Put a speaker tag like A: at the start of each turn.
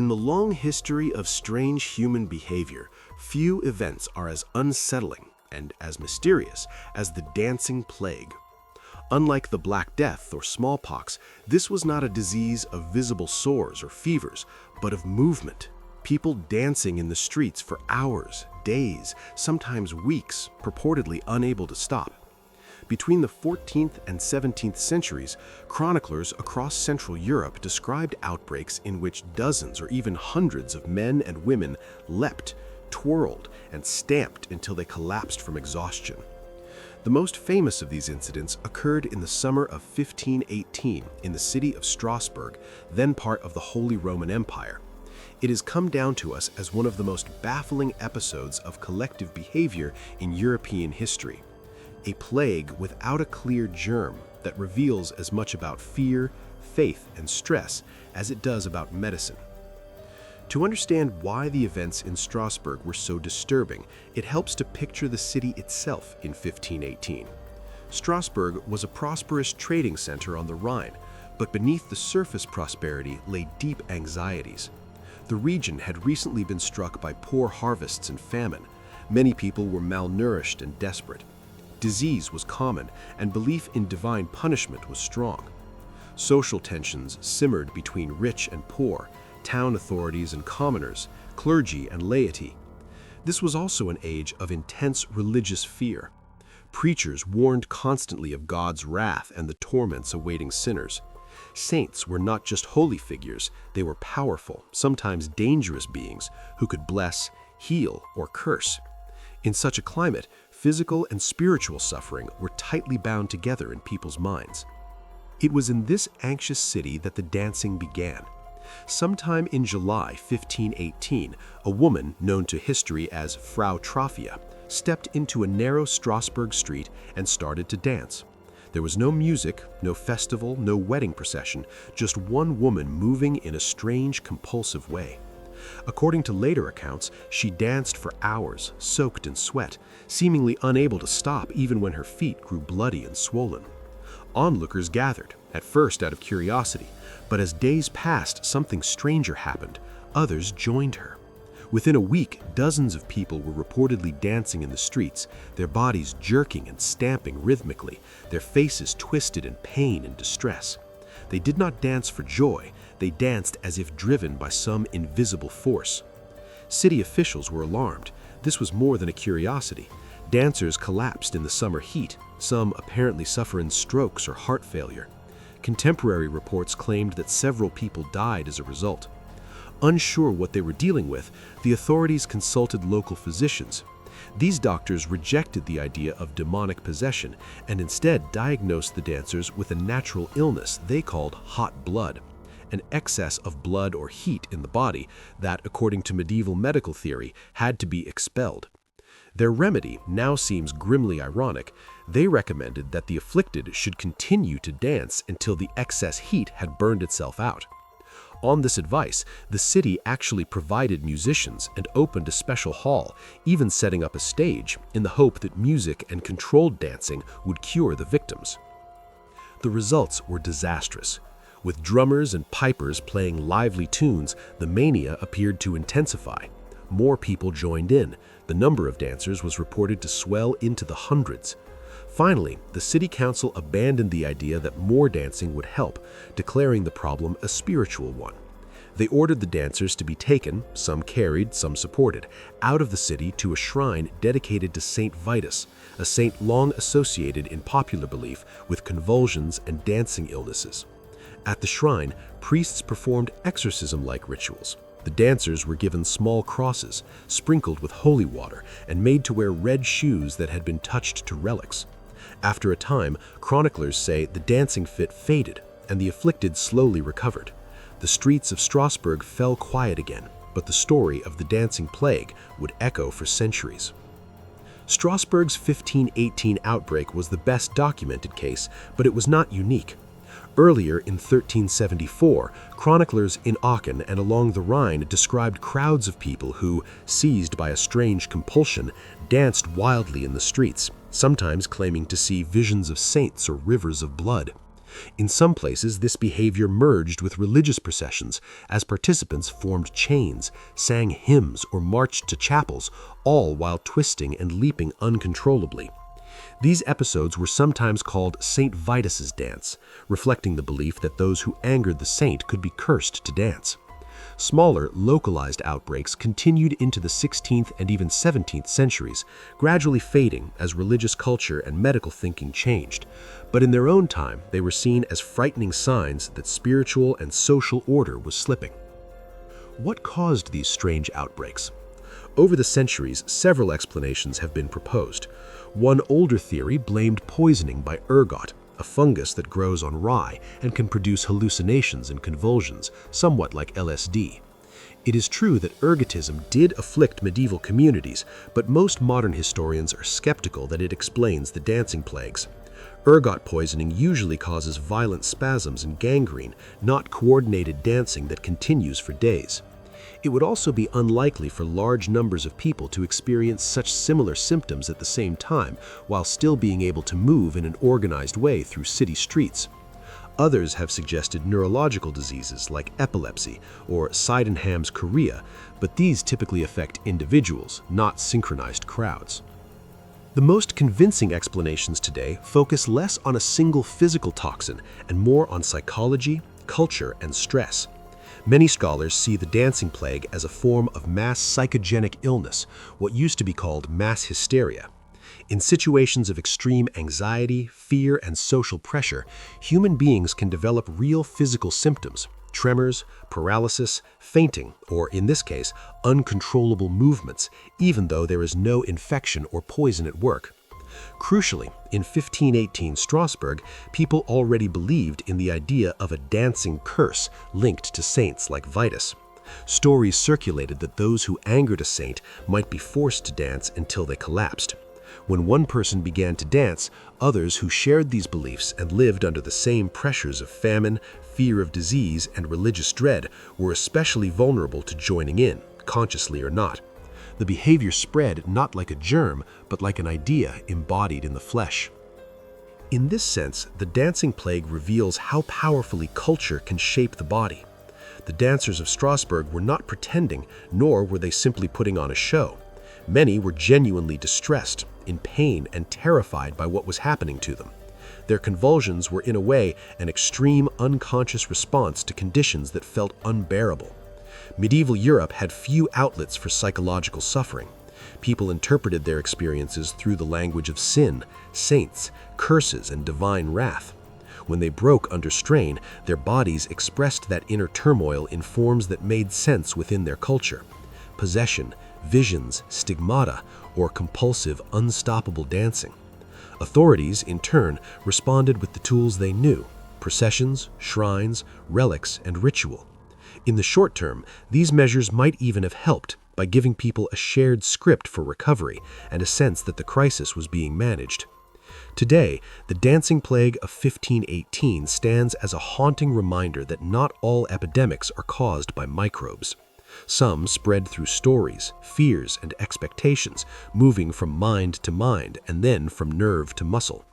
A: In the long history of strange human behavior, few events are as unsettling and as mysterious as the dancing plague. Unlike the Black Death or smallpox, this was not a disease of visible sores or fevers, but of movement. People dancing in the streets for hours, days, sometimes weeks, purportedly unable to stop. Between the 14th and 17th centuries, chroniclers across Central Europe described outbreaks in which dozens or even hundreds of men and women leapt, twirled, and stamped until they collapsed from exhaustion. The most famous of these incidents occurred in the summer of 1518 in the city of Strasbourg, then part of the Holy Roman Empire. It has come down to us as one of the most baffling episodes of collective behavior in European history. A plague without a clear germ that reveals as much about fear, faith, and stress as it does about medicine. To understand why the events in Strasbourg were so disturbing, it helps to picture the city itself in 1518. Strasbourg was a prosperous trading center on the Rhine, but beneath the surface prosperity lay deep anxieties. The region had recently been struck by poor harvests and famine. Many people were malnourished and desperate. Disease was common, and belief in divine punishment was strong. Social tensions simmered between rich and poor, town authorities and commoners, clergy and laity. This was also an age of intense religious fear. Preachers warned constantly of God's wrath and the torments awaiting sinners. Saints were not just holy figures, they were powerful, sometimes dangerous beings who could bless, heal, or curse. In such a climate, physical and spiritual suffering were tightly bound together in people's minds. It was in this anxious city that the dancing began. Sometime in July 1518, a woman known to history as Frau Traphia stepped into a narrow Strasbourg street and started to dance. There was no music, no festival, no wedding procession, just one woman moving in a strange, compulsive way. According to later accounts, she danced for hours, soaked in sweat, seemingly unable to stop even when her feet grew bloody and swollen. Onlookers gathered, at first out of curiosity, but as days passed, something stranger happened. Others joined her. Within a week, dozens of people were reportedly dancing in the streets, their bodies jerking and stamping rhythmically, their faces twisted in pain and distress. They did not dance for joy, they danced as if driven by some invisible force. City officials were alarmed. This was more than a curiosity. Dancers collapsed in the summer heat, some apparently suffering strokes or heart failure. Contemporary reports claimed that several people died as a result. Unsure what they were dealing with, the authorities consulted local physicians. These doctors rejected the idea of demonic possession and instead diagnosed the dancers with a natural illness they called hot blood, an excess of blood or heat in the body that, according to medieval medical theory, had to be expelled. Their remedy now seems grimly ironic. They recommended that the afflicted should continue to dance until the excess heat had burned itself out. On this advice, the city actually provided musicians and opened a special hall, even setting up a stage, in the hope that music and controlled dancing would cure the victims. The results were disastrous. With drummers and pipers playing lively tunes, the mania appeared to intensify. More people joined in. The number of dancers was reported to swell into the hundreds. Finally, the city council abandoned the idea that more dancing would help, declaring the problem a spiritual one. They ordered the dancers to be taken, some carried, some supported, out of the city to a shrine dedicated to Saint Vitus, a saint long associated in popular belief with convulsions and dancing illnesses. At the shrine, priests performed exorcism-like rituals. The dancers were given small crosses, sprinkled with holy water, and made to wear red shoes that had been touched to relics. After a time, chroniclers say the dancing fit faded, and the afflicted slowly recovered. The streets of Strasbourg fell quiet again, but the story of the dancing plague would echo for centuries. Strasbourg's 1518 outbreak was the best documented case, but it was not unique. Earlier in 1374, chroniclers in Aachen and along the Rhine described crowds of people who, seized by a strange compulsion, danced wildly in the streets, sometimes claiming to see visions of saints or rivers of blood. In some places, this behavior merged with religious processions as participants formed chains, sang hymns, or marched to chapels, all while twisting and leaping uncontrollably. These episodes were sometimes called Saint Vitus's dance, reflecting the belief that those who angered the saint could be cursed to dance. Smaller, localized outbreaks continued into the 16th and even 17th centuries, gradually fading as religious culture and medical thinking changed. But in their own time, they were seen as frightening signs that spiritual and social order was slipping. What caused these strange outbreaks? Over the centuries, several explanations have been proposed. One older theory blamed poisoning by ergot, a fungus that grows on rye and can produce hallucinations and convulsions, somewhat like LSD. It is true that ergotism did afflict medieval communities, but most modern historians are skeptical that it explains the dancing plagues. Ergot poisoning usually causes violent spasms and gangrene, not coordinated dancing that continues for days. It would also be unlikely for large numbers of people to experience such similar symptoms at the same time while still being able to move in an organized way through city streets. Others have suggested neurological diseases like epilepsy or Sydenham's chorea, but these typically affect individuals, not synchronized crowds. The most convincing explanations today focus less on a single physical toxin and more on psychology, culture, and stress. Many scholars see the dancing plague as a form of mass psychogenic illness, what used to be called mass hysteria. In situations of extreme anxiety, fear, and social pressure, human beings can develop real physical symptoms: tremors, paralysis, fainting, or in this case, uncontrollable movements, even though there is no infection or poison at work. Crucially, in 1518 Strasbourg, people already believed in the idea of a dancing curse linked to saints like Vitus. Stories circulated that those who angered a saint might be forced to dance until they collapsed. When one person began to dance, others who shared these beliefs and lived under the same pressures of famine, fear of disease, and religious dread were especially vulnerable to joining in, consciously or not. The behavior spread not like a germ, but like an idea embodied in the flesh. In this sense, the dancing plague reveals how powerfully culture can shape the body. The dancers of Strasbourg were not pretending, nor were they simply putting on a show. Many were genuinely distressed, in pain, and terrified by what was happening to them. Their convulsions were in a way an extreme unconscious response to conditions that felt unbearable. Medieval Europe had few outlets for psychological suffering. People interpreted their experiences through the language of sin, saints, curses, and divine wrath. When they broke under strain, their bodies expressed that inner turmoil in forms that made sense within their culture: possession, visions, stigmata, or compulsive, unstoppable dancing. Authorities, in turn, responded with the tools they knew: processions, shrines, relics, and ritual. In the short term, these measures might even have helped by giving people a shared script for recovery and a sense that the crisis was being managed. Today, the dancing plague of 1518 stands as a haunting reminder that not all epidemics are caused by microbes. Some spread through stories, fears, and expectations, moving from mind to mind and then from nerve to muscle.